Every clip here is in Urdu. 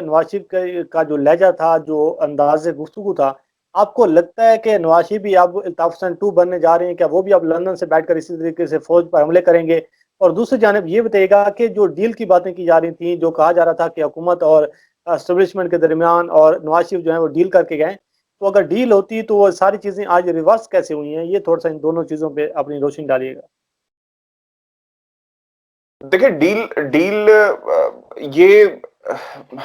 نواز شریف کا جو لہجہ تھا، جو انداز گفتگو تھا، آپ کو لگتا ہے کہ نواز شریف بھی اب الطاف حسین 2 بننے جا رہے ہیں؟ کیا وہ بھی اب لندن سے بیٹھ کر اسی طریقے سے فوج پر حملے کریں گے؟ اور دوسری جانب یہ بتائیے گا کہ جو ڈیل کی باتیں کی جا رہی تھیں، جو کہا جا رہا تھا کہ حکومت اور اسٹیبلشمنٹ کے درمیان اور نواز شریف جو ہے وہ ڈیل کر کے گئے، تو اگر ڈیل ہوتی تو وہ ساری چیزیں آج ریورس کیسے ہوئی ہیں؟ یہ تھوڑا سا ان دونوں چیزوں پہ اپنی روشنی ڈالیے گا۔ دیکھیں، ڈیل ڈیل یہ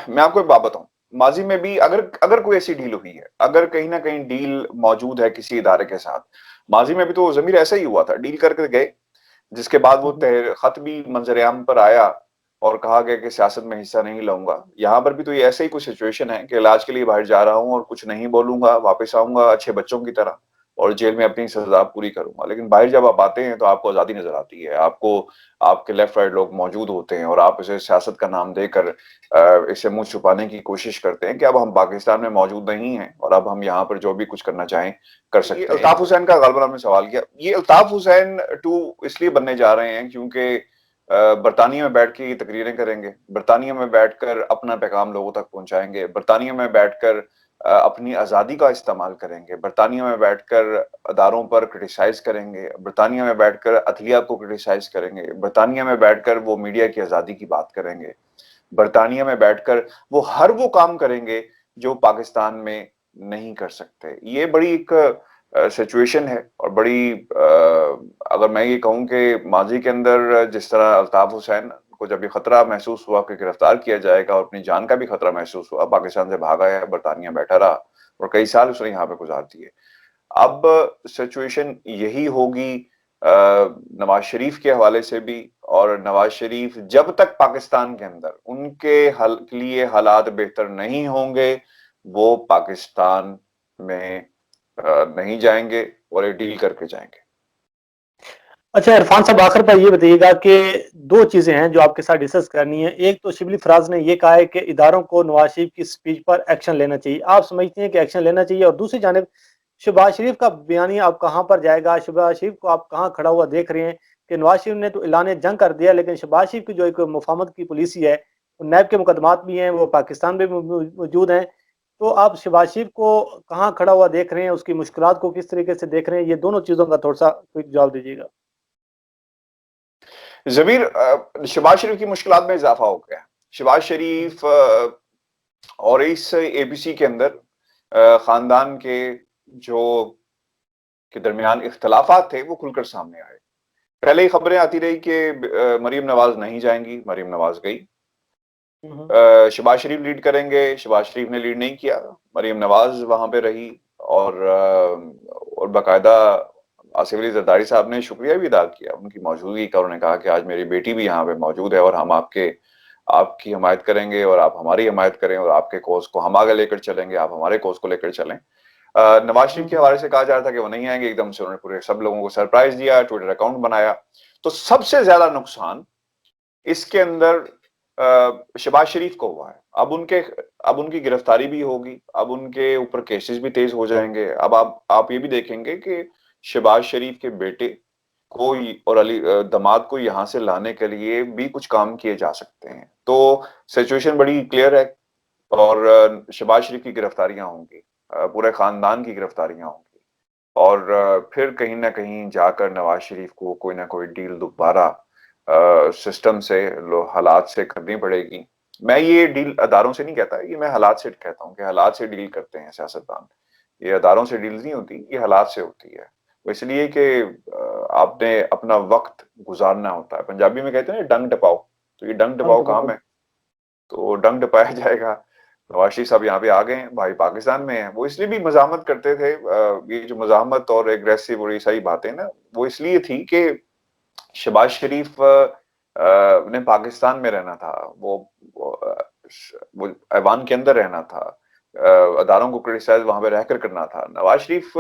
میں آپ کو ایک بات بتاؤں، ماضی میں بھی اگر کوئی ایسی ڈیل ہوئی ہے، اگر کہیں نہ کہیں ڈیل موجود ہے کسی ادارے کے ساتھ، ماضی میں بھی تو ضمیر ایسا ہی ہوا تھا، ڈیل کر کے گئے، جس کے بعد وہ خط بھی منظر عام پر آیا اور کہا گیا کہ سیاست میں حصہ نہیں لوں گا۔ یہاں پر بھی تو یہ ایسا ہی کچھ سچویشن ہے کہ علاج کے لیے باہر جا رہا ہوں اور کچھ نہیں بولوں گا، واپس آؤں گا اچھے بچوں کی طرح اور جیل میں اپنی سزا پوری کروں گا۔ لیکن باہر جب آپ آتے ہیں تو آپ کو آزادی نظر آتی ہے، آپ کو آپ کے لیفٹ رائٹ لوگ موجود ہوتے ہیں اور آپ اسے سیاست کا نام دے کر اسے منہ چھپانے کی کوشش کرتے ہیں کہ اب ہم پاکستان میں موجود نہیں ہیں اور اب ہم یہاں پر جو بھی کچھ کرنا چاہیں کر سکتے ہیں۔ الطاف حسین کا غالباً آپ نے سوال کیا، یہ الطاف حسین 2 اس لیے بننے جا رہے ہیں کیونکہ برطانیہ میں بیٹھ کے یہ تقریریں کریں گے، برطانیہ میں بیٹھ کر اپنا پیغام لوگوں تک پہنچائیں گے، برطانیہ میں بیٹھ کر اپنی آزادی کا استعمال کریں گے، برطانیہ میں بیٹھ کر اداروں پر کرٹیسائز کریں گے، برطانیہ میں بیٹھ کر عدلیہ کو کرٹیسائز کریں گے، برطانیہ میں بیٹھ کر وہ میڈیا کی آزادی کی بات کریں گے، برطانیہ میں بیٹھ کر وہ وہ کام کریں گے جو پاکستان میں نہیں کر سکتے۔ یہ بڑی ایک سچویشن ہے اور بڑی اگر میں یہ کہوں کہ ماضی کے اندر جس طرح الطاف حسین کو جب یہ خطرہ محسوس ہوا کہ گرفتار کیا جائے گا اور اپنی جان کا بھی خطرہ محسوس ہوا، پاکستان سے بھاگا ہے، برطانیہ بیٹھا رہا اور کئی سال اس نے یہاں پہ گزار دیے۔ اب سچویشن یہی ہوگی نواز شریف کے حوالے سے بھی، اور نواز شریف جب تک پاکستان کے اندر ان کے لیے حالات بہتر نہیں ہوں گے وہ پاکستان میں نہیں جائیں گے اور یہ ڈیل کر کے جائیں گے۔ اچھا عرفان صاحب، آخر پر یہ بتائیے گا کہ 2 چیزیں ہیں جو آپ کے ساتھ ڈسکس کرنی ہے۔ ایک تو شبلی فراز نے یہ کہا ہے کہ اداروں کو نواز شریف کی سپیچ پر ایکشن لینا چاہیے، آپ سمجھتے ہیں کہ ایکشن لینا چاہیے؟ اور دوسری جانب شہباز شریف کا بیانیہ اب کہاں پر جائے گا؟ شہباز شریف کو آپ کہاں کھڑا ہوا دیکھ رہے ہیں کہ نواز شریف نے تو اعلان جنگ کر دیا، لیکن شہباز شریف کی جو ایک مفاہمت کی پالیسی ہے، نیب کے مقدمات بھی ہیں، وہ پاکستان میں بھی موجود ہیں، تو آپ شہباز شریف کو کہاں کھڑا ہوا دیکھ رہے ہیں؟ اس کی مشکلات کو کس طریقے سے دیکھ رہے ہیں؟ یہ دونوں چیزوں کا تھوڑا سا کوئی جواب دیجیے گا۔ ضمیر، شہباز شریف کی مشکلات میں اضافہ ہو گیا۔ شہباز شریف اور اس اے بی سی کے اندر خاندان کے جو کے درمیان اختلافات تھے وہ کھل کر سامنے آئے۔ پہلے ہی خبریں آتی رہی کہ مریم نواز نہیں جائیں گی، مریم نواز گئی۔ شہباز شریف لیڈ کریں گے، شہباز شریف نے لیڈ نہیں کیا، مریم نواز وہاں پہ رہی اور باقاعدہ آصف علی زرداری صاحب نے شکریہ بھی ادا کیا ان کی موجودگی کا۔ انہوں نے کہا کہ آج میری بیٹی بھی یہاں پہ موجود ہے اور ہم آپ کی حمایت کریں گے اور آپ ہماری حمایت کریں اور آپ کے کوز کو ہم آگے لے کر چلیں گے، آپ ہمارے کوز کو لے کر چلیں۔ نواز شریف کے حوالے سے کہا جا رہا تھا کہ وہ نہیں آئیں گے، ایک دم سے انہوں نے پورے سب لوگوں کو سرپرائز دیا، ٹویٹر اکاؤنٹ بنایا۔ تو سب سے زیادہ نقصان اس کے اندر شہباز شریف کو ہوا ہے۔ اب ان کی گرفتاری بھی ہوگی، اب ان کے اوپر کیسز بھی تیز ہو جائیں گے۔ اب آپ یہ بھی دیکھیں گے کہ شہباز شریف کے بیٹے کو اور داماد کو یہاں سے لانے کے لیے بھی کچھ کام کیے جا سکتے ہیں۔ تو سچویشن بڑی کلیئر ہے اور شہباز شریف کی گرفتاریاں ہوں گی، پورے خاندان کی گرفتاریاں ہوں گی، اور پھر کہیں نہ کہیں جا کر نواز شریف کو کوئی نہ کوئی ڈیل دوبارہ سسٹم سے حالات سے کرنی پڑے گی۔ میں یہ ڈیل اداروں سے نہیں کہتا، یہ میں حالات سے کہتا ہوں کہ حالات سے ڈیل کرتے ہیں سیاستدان۔ یہ اداروں سے ڈیل نہیں ہوتی، یہ حالات سے ہوتی ہے۔ اس لیے کہ آپ نے اپنا وقت گزارنا ہوتا ہے۔ پنجابی میں کہتے ہیں ڈنگ ٹپاؤ، تو یہ ڈنگ ٹپاؤ کام ہے، تو ڈنگ ٹپایا جائے گا۔ نواز شریف صاحب یہاں پہ آ گئے ہیں، بھائی پاکستان میں ہیں، وہ اس لیے بھی مزاحمت کرتے تھے۔ یہ جو مزاحمت اور ایگریسو اور یہ ساری باتیں نا، وہ اس لیے تھی کہ شہباز شریف نے پاکستان میں رہنا تھا، وہ ایوان کے اندر رہنا تھا، اداروں کو کرٹیسائز وہاں پہ رہ کر کرنا تھا۔ نواز شریف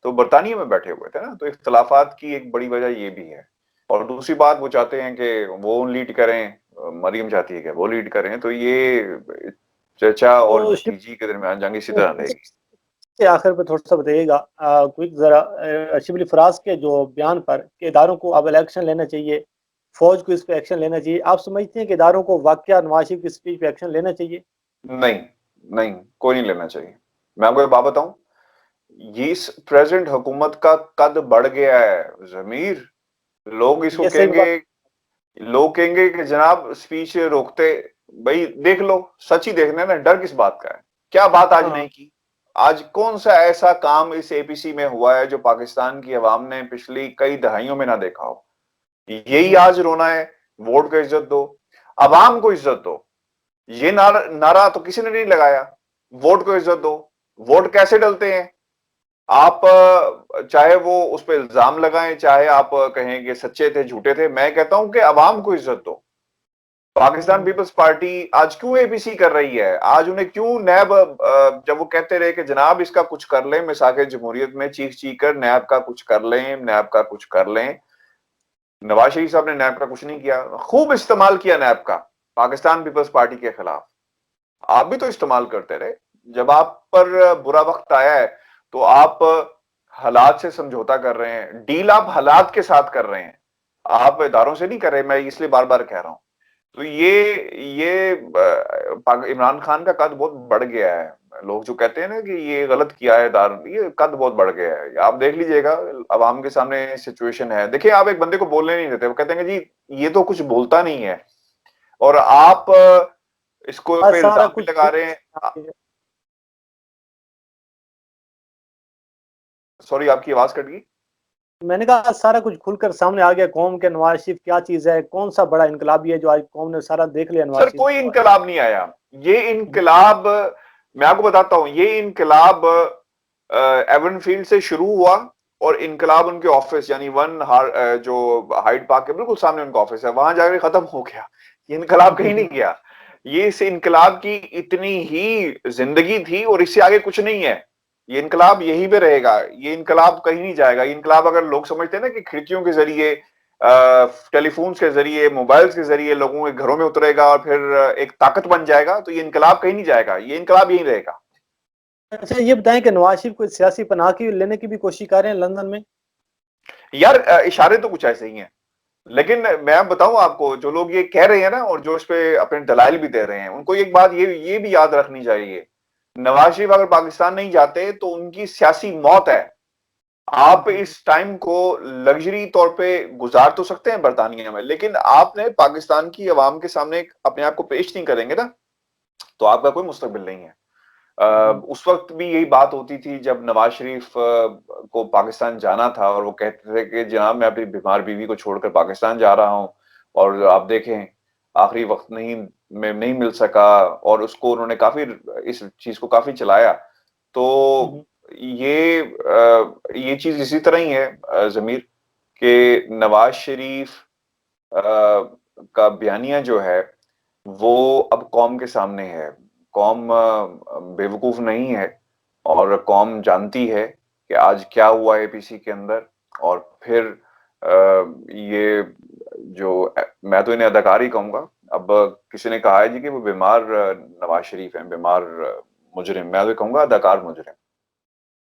تو برطانیہ میں بیٹھے ہوئے تھے نا، تو اختلافات کی ایک بڑی وجہ یہ بھی ہے۔ اور دوسری بات، وہ چاہتے ہیں کہ وہ لیڈ کریں، مریم چاہتی ہے کہ وہ لیڈ کریں، تو یہ چچا اور بھتیجی کے درمیان جنگ اسی طرح رہے گی۔ آخر پہ تھوڑا سا بتائیے گا کوئک ذرا شبلی فراز کے جو بیان پر کہ اداروں کو اب ایکشن لینا چاہیے، فوج کو اس پہ ایکشن لینا چاہیے، آپ سمجھتے ہیں کہ اداروں کو واقعہ نواز شریف کی سپیچ پہ ایکشن لینا چاہیے؟ نہیں نہیں کوئی نہیں لینا چاہیے. میں آپ کو ایک بات بتاؤں, یہ اس پریزنٹ حکومت کا قد بڑھ گیا ہے ضمیر. لوگ اس کو یہ صحیح کہیں بات. گے, لوگ کہیں گے کہ جناب اسپیچ روکتے. بھائی دیکھ لو, سچ ہی دیکھنا نا, ڈر کس بات کا ہے؟ کیا بات آج ہاں نہیں کی؟ آج کون سا ایسا کام اس اے پی سی میں ہوا ہے جو پاکستان کی عوام نے پچھلی کئی دہائیوں میں نہ دیکھا ہو؟ یہی آج رونا ہے. ووٹ کو عزت دو, عوام کو عزت دو. یہ نعرہ تو کسی نے نہیں لگایا, ووٹ کو عزت دو. ووٹ کیسے ڈلتے ہیں؟ آپ چاہے وہ اس پہ الزام لگائیں, چاہے آپ کہیں کہ سچے تھے جھوٹے تھے, میں کہتا ہوں کہ عوام کو عزت دو. پاکستان پیپلز پارٹی آج کیوں اے پی سی کر رہی ہے؟ آج انہیں کیوں نیب, جب وہ کہتے رہے کہ جناب اس کا کچھ کر لیں, میثاق جمہوریت میں چیخ چیخ کر نیب کا کچھ کر لیں, نیب کا کچھ کر لیں. نواز شریف صاحب نے نیب کا کچھ نہیں کیا. خوب استعمال کیا نیب کا پاکستان پیپلز پارٹی کے خلاف. آپ بھی تو استعمال کرتے رہے. جب آپ پر برا وقت آیا ہے تو آپ حالات سے سمجھوتا کر رہے ہیں, ڈیل آپ حالات کے ساتھ کر رہے ہیں, آپ اداروں سے نہیں کر رہے. میں اس لیے بار بار کہہ رہا ہوں. تو یہ عمران خان کا قد بہت بڑھ گیا ہے. لوگ جو کہتے ہیں نا کہ یہ غلط کیا ہے ادار, یہ قد بہت بڑھ گیا ہے. آپ دیکھ لیجئے گا عوام کے سامنے سچویشن ہے. دیکھیں آپ ایک بندے کو بولنے نہیں دیتے, وہ کہتے ہیں کہ جی یہ تو کچھ بولتا نہیں ہے, اور آپ اس کو آج پہ سارا الزام بھی کچھ لگا رہے ہیں. سوری آپ کی آواز کٹ گئی. میں نے کہا آج سارا کچھ کھل کر سامنے آ گیا قوم کے, نواز شریف کیا چیز ہے, کون سا بڑا انقلابی ہے جو آج قوم نے سارا دیکھ لیا نواز سر شریف کوئی کے بارے انقلاب نہیں آیا. یہ انقلاب میں آپ کو بتاتا ہوں, یہ انقلاب ایون فیلڈ سے شروع ہوا, اور انقلاب ان کے آفس یعنی جو ہائیڈ پارک کے بالکل سامنے ان کا آفس ہے, وہاں جا کے ختم ہو گیا. یہ انقلاب کہیں نہیں میں. گیا. یہ اس انقلاب کی اتنی ہی زندگی تھی اور اس سے آگے کچھ نہیں ہے. یہ انقلاب یہیں پہ رہے گا, یہ انقلاب کہیں نہیں جائے گا. یہ انقلاب اگر لوگ سمجھتے ہیں نا کہ کھڑکیوں کے ذریعے, ٹیلی فونز کے ذریعے, موبائلز کے ذریعے لوگوں کے گھروں میں اترے گا اور پھر ایک طاقت بن جائے گا, تو یہ انقلاب کہیں نہیں جائے گا. یہ انقلاب یہیں رہے گا. اچھا یہ بتائیں کہ نواز شریف کو سیاسی پناہ کی لینے کی بھی کوشش کر رہے ہیں لندن میں؟ یار اشارے تو کچھ ایسے ہی ہیں, لیکن میں بتاؤں آپ کو, جو لوگ یہ کہہ رہے ہیں نا اور جو اس پہ اپنے دلائل بھی دے رہے ہیں, ان کو ایک بات یہ بھی یاد رکھنی چاہیے, نواز شریف اگر پاکستان نہیں جاتے تو ان کی سیاسی موت ہے. آپ اس ٹائم کو لگژری طور پہ گزار تو سکتے ہیں برطانیہ میں, لیکن آپ نے پاکستان کی عوام کے سامنے اپنے آپ کو پیش نہیں کریں گے نا, تو آپ کا کوئی مستقبل نہیں ہے. اس وقت بھی یہی بات ہوتی تھی جب نواز شریف کو پاکستان جانا تھا, اور وہ کہتے تھے کہ جناب میں اپنی بیمار بیوی کو چھوڑ کر پاکستان جا رہا ہوں, اور آپ دیکھیں آخری وقت میں نہیں مل سکا, اور اس کو انہوں نے کافی اس چیز کو کافی چلایا. تو یہ چیز اسی طرح ہی ہے ضمیر, کہ نواز شریف کا بیانیہ جو ہے وہ اب قوم کے سامنے ہے. قوم بے وقوف نہیں ہے, اور قوم جانتی ہے کہ آج کیا ہوا اے پی سی کے اندر. اور پھر یہ جو, میں تو انہیں اداکار ہی کہوں گا. اب کسی نے کہا ہے جی کہ وہ بیمار نواز شریف ہیں, بیمار مجرم. میں تو کہوں گا اداکار مجرم.